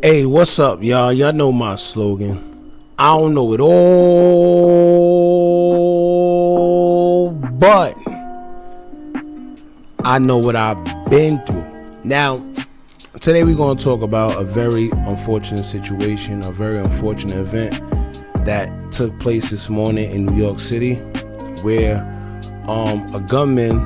Hey, what's up, y'all? Y'all know my slogan. I don't know it all, but I know what I've been through. Now, today we're going to talk about a very unfortunate situation, a very unfortunate event that took place this morning in New York City, where a gunman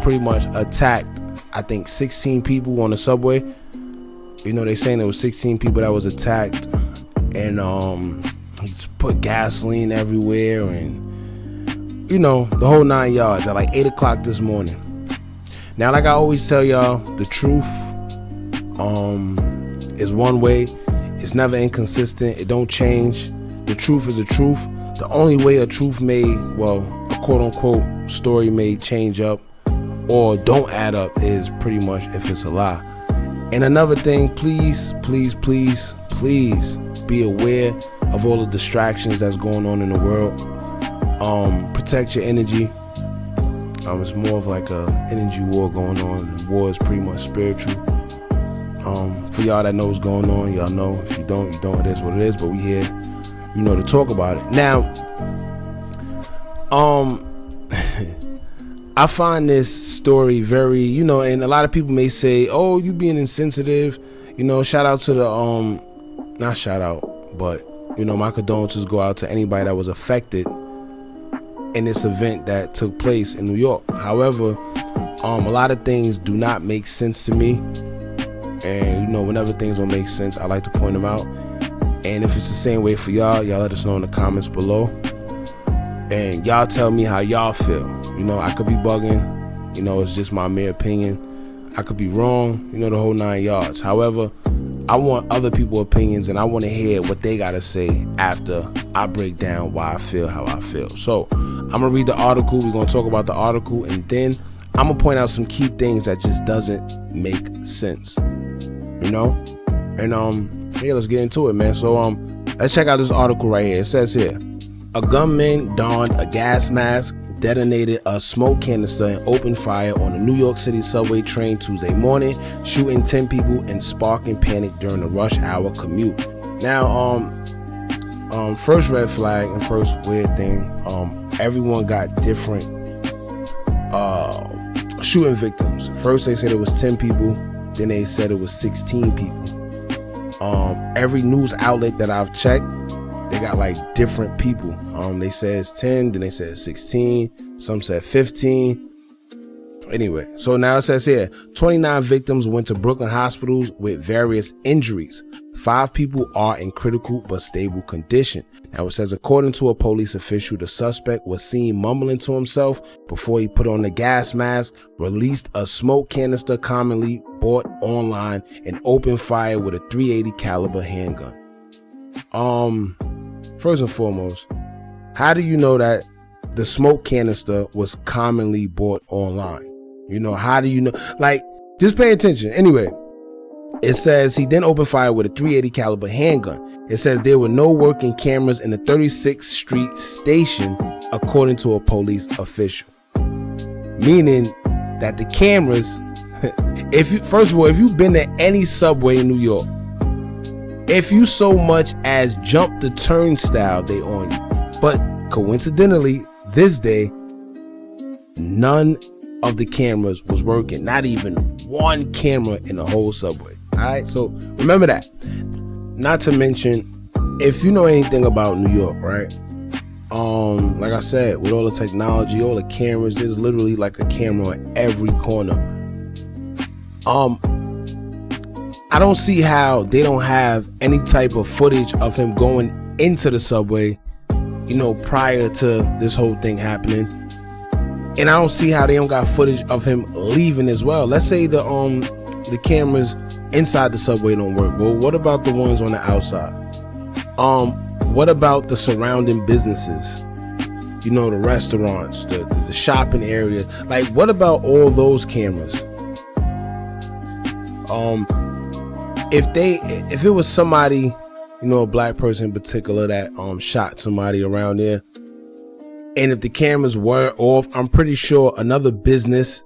pretty much attacked, I think, 16 people on the subway. You know, they saying there was 16 people that was attacked, and he just put gasoline everywhere, and you know, the whole 9 yards at like 8 o'clock this morning. Now, like I always tell y'all, the truth is one way. It's never inconsistent. It don't change. The truth is the truth. The only way a truth may, well, a quote unquote story may change up or don't add up is pretty much if it's a lie. And another thing, please be aware of all the distractions that's going on in the world. Protect your energy. It's more of like a energy war going on. The war is pretty much spiritual. For y'all that know what's going on, y'all know. If you don't, you don't. It is what it is. But we here, you know, to talk about it. Now, I find this story very, you know, and a lot of people may say, oh, you being insensitive. You know, shout out to the, not shout out, but, you know, my condolences go out to anybody that was affected in this event that took place in New York. However, a lot of things do not make sense to me. And, you know, whenever things don't make sense, I like to point them out. And if it's the same way for y'all let us know in the comments below. And y'all tell me how y'all feel. You know, I could be bugging. You know, it's just my mere opinion. I could be wrong. You know, the whole 9 yards. However, I want other people's opinions, and I want to hear what they got to say after I break down why I feel how I feel. So I'm going to read the article. We're going to talk about the article, and then I'm going to point out some key things that just doesn't make sense. You know? And, yeah, let's get into it, man. So, let's check out this article right here. It says here, a gunman donned a gas mask, detonated a smoke canister, and opened fire on a New York City subway train Tuesday morning, shooting 10 people and sparking panic during the rush hour commute. Now, first red flag and first weird thing, everyone got different shooting victims. First they said it was 10 people, then they said it was 16 people. Every news outlet that I've checked, they got like different people. They said it's 10, then they said 16, some said 15. Anyway, so now it says here, 29 victims went to Brooklyn hospitals with various injuries. 5 people are in critical but stable condition. Now it says, according to a police official, the suspect was seen mumbling to himself before he put on the gas mask, released a smoke canister commonly bought online, and opened fire with a .380 caliber handgun. First and foremost, how do you know that the smoke canister was commonly bought online? You know, how do you know? Like, just pay attention. Anyway, it says he then opened fire with a .380 caliber handgun. It says there were no working cameras in the 36th Street station, according to a police official. Meaning that the cameras, first of all, if you've been to any subway in New York, if you so much as jump the turnstile, they on you. But coincidentally, this day, none of the cameras was working. Not even one camera in the whole subway. All right, so remember that. Not to mention, if you know anything about New York, right? Like I said, with all the technology, all the cameras, there's literally like a camera on every corner. I don't see how they don't have any type of footage of him going into the subway, you know, prior to this whole thing happening. And I don't see how they don't got footage of him leaving as well. Let's say the cameras inside the subway don't work. Well, what about the ones on the outside? What about the surrounding businesses? You know, the restaurants, the shopping area. Like, what about all those cameras? If it was somebody, you know, a black person in particular that shot somebody around there, and if the cameras were off, I'm pretty sure another business,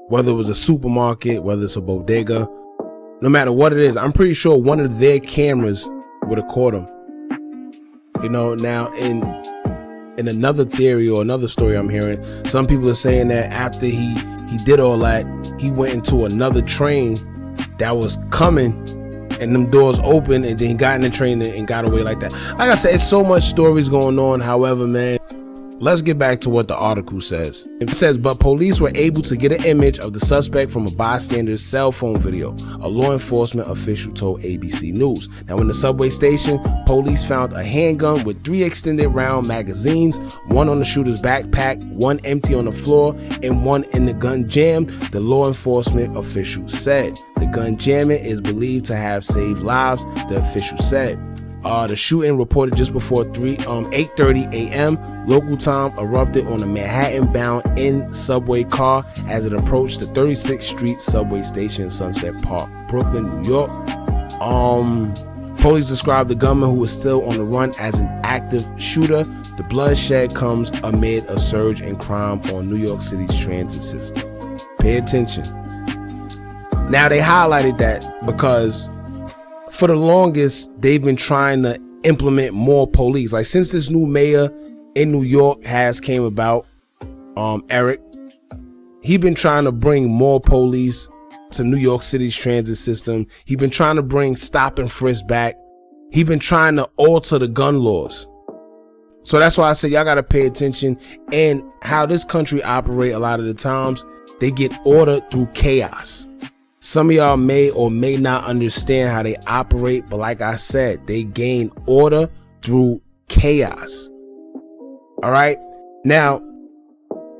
whether it was a supermarket, whether it's a bodega, No matter what it is, I'm pretty sure one of their cameras would have caught him. You know, now in another theory or another story I'm hearing, some people are saying that after he did all that, he went into another train that was coming, and them doors open, and then he got in the train and got away like that. Like I said, it's so much stories going on. However, man, let's get back to what the article says. It says, but police were able to get an image of the suspect from a bystander's cell phone video, a law enforcement official told ABC News. Now, in the subway station, police found a handgun with 3 extended round magazines, one on the shooter's backpack, one empty on the floor, and one in the gun jam, the law enforcement official said. The gun jamming is believed to have saved lives, the official said. The shooting, reported just before 8:30 a.m. local time, erupted on a Manhattan-bound in subway car as it approached the 36th Street subway station in Sunset Park, Brooklyn, New York. Police described the gunman, who was still on the run, as an active shooter. The bloodshed comes amid a surge in crime on New York City's transit system. Pay attention. Now, they highlighted that because for the longest, they've been trying to implement more police. Like, since this new mayor in New York has came about, Eric, he been trying to bring more police to New York City's transit system. He been trying to bring stop and frisk back. He been trying to alter the gun laws. So that's why I say y'all got to pay attention. And how this country operate a lot of the times, they get order through chaos. Some of y'all may or may not understand how they operate, but like I said, they gain order through chaos. All right. Now,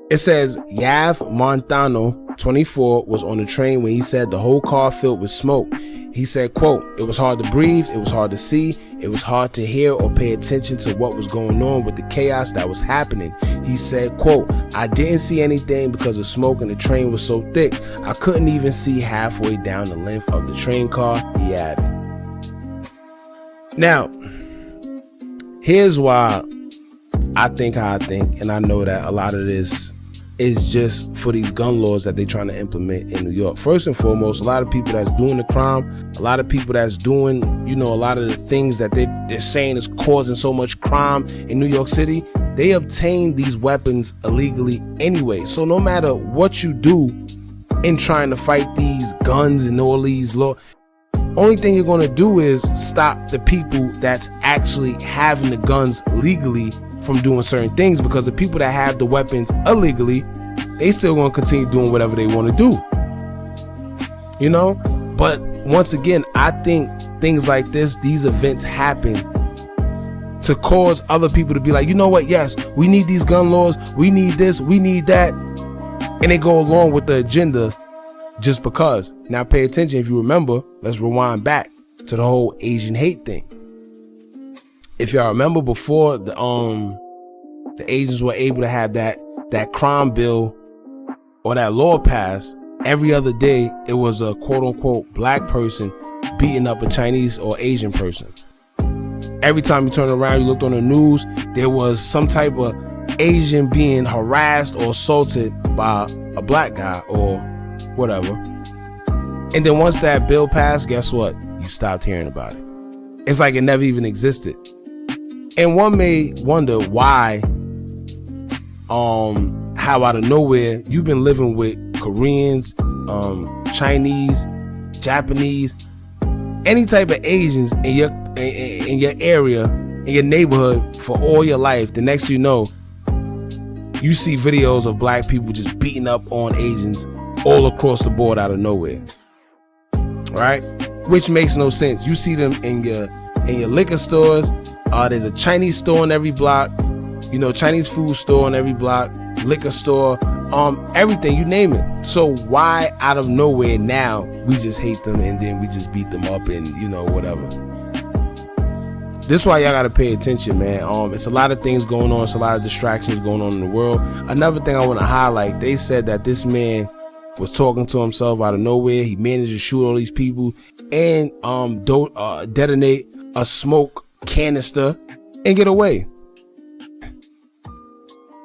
it says Yav Montano, 24, was on the train when he said the whole car filled with smoke. He said, quote, "It was hard to breathe. It was hard to see. It was hard to hear or pay attention to what was going on with the chaos that was happening." He said, quote, "I didn't see anything because the smoke and the train was so thick. I couldn't even see halfway down the length of the train car," he added. Now, here's why I think how I think, and I know that a lot of this is just for these gun laws that they're trying to implement in New York. First and foremost, a lot of people that's doing the crime, a lot of people that's doing, you know, a lot of the things that they're saying is causing so much crime in New York City, they obtain these weapons illegally anyway. So no matter what you do in trying to fight these guns and all these laws, only thing you're going to do is stop the people that's actually having the guns legally from doing certain things, because the people that have the weapons illegally, they still gonna continue doing whatever they want to do, you know. But once again, I think things like this, these events happen to cause other people to be like, you know what, yes, we need these gun laws, we need this, we need that, and they go along with the agenda just because. Now pay attention. If you remember, let's rewind back to the whole Asian hate thing. If y'all remember, before the Asians were able to have that crime bill or that law passed, every other day it was a quote unquote black person beating up a Chinese or Asian person. Every time you turn around, you looked on the news, there was some type of Asian being harassed or assaulted by a black guy or whatever. And then once that bill passed, guess what? You stopped hearing about it. It's like it never even existed. And one may wonder why, how out of nowhere you've been living with Koreans, Chinese, Japanese, any type of Asians in your area, in your neighborhood for all your life. The next you know, you see videos of black people just beating up on Asians all across the board out of nowhere, right? Which makes no sense. You see them in your liquor stores. There's a Chinese store in every block, you know, Chinese food store in every block, liquor store, everything, you name it. So why out of nowhere now we just hate them and then we just beat them up and, you know, whatever. This is why y'all gotta pay attention, man. It's a lot of things going on. It's a lot of distractions going on in the world. Another thing I want to highlight, they said that this man was talking to himself out of nowhere. He managed to shoot all these people and detonate a smoke canister and get away.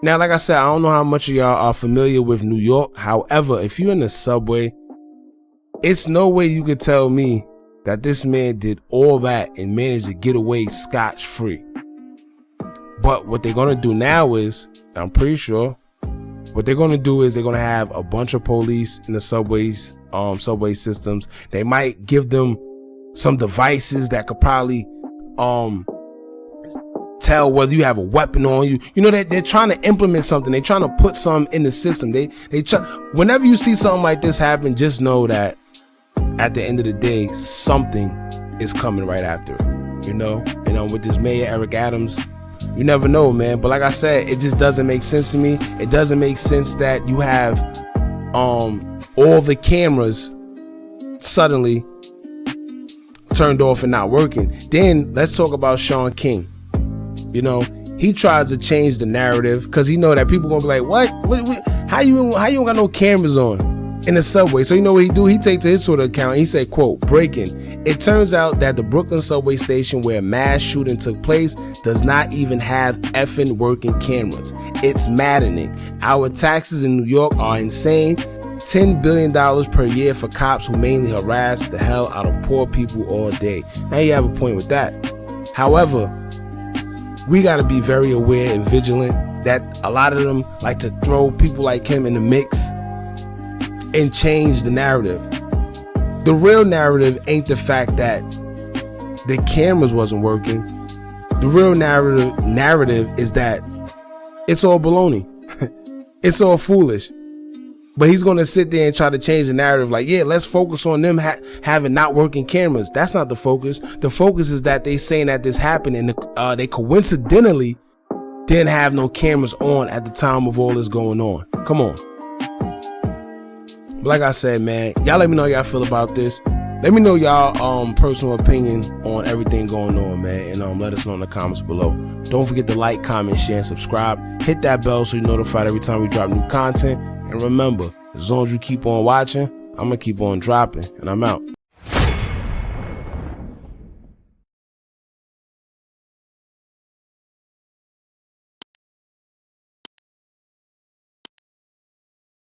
Now, like I said, I don't know how much of y'all are familiar with New York. However, if you're in the subway It's no way you could tell me that this man did all that and managed to get away scotch-free. But what they're going to do now is, I'm pretty sure, what they're going to do is they're going to have a bunch of police in the subway systems. They might give them some devices that could probably tell whether you have a weapon on you. You know, they're trying to implement something. They're trying to put something in the system. Whenever you see something like this happen, just know that at the end of the day, something is coming right after it. You know, and with this mayor Eric Adams, you never know, man. But like I said, it just doesn't make sense to me. It doesn't make sense that you have all the cameras suddenly turned off and not working. Then let's talk about Sean King. You know, he tries to change the narrative because he know that people gonna be like, what? How you don't got no cameras on in the subway? So you know what he do? He takes to his Twitter account. He said, quote, breaking. It turns out that the Brooklyn subway station where a mass shooting took place does not even have effing working cameras. It's maddening. Our taxes in New York are insane. $10 billion per year for cops who mainly harass the hell out of poor people all day. Now you have a point with that. However, we got to be very aware and vigilant that a lot of them like to throw people like him in the mix and change the narrative. The real narrative ain't the fact that the cameras wasn't working. The real narrative is that it's all baloney. It's all foolish. But he's going to sit there and try to change the narrative like, yeah, let's focus on them having not working cameras. That's not the focus. The focus is that they saying that this happened and they coincidentally didn't have no cameras on at the time of all this going on. Come on. But like I said, man, y'all let me know how y'all feel about this. Let me know y'all personal opinion on everything going on, man, and let us know in the comments below. Don't forget to like, comment, share, and subscribe. Hit that bell so you're notified every time we drop new content. And remember, as long as you keep on watching, I'm going to keep on dropping, and I'm out.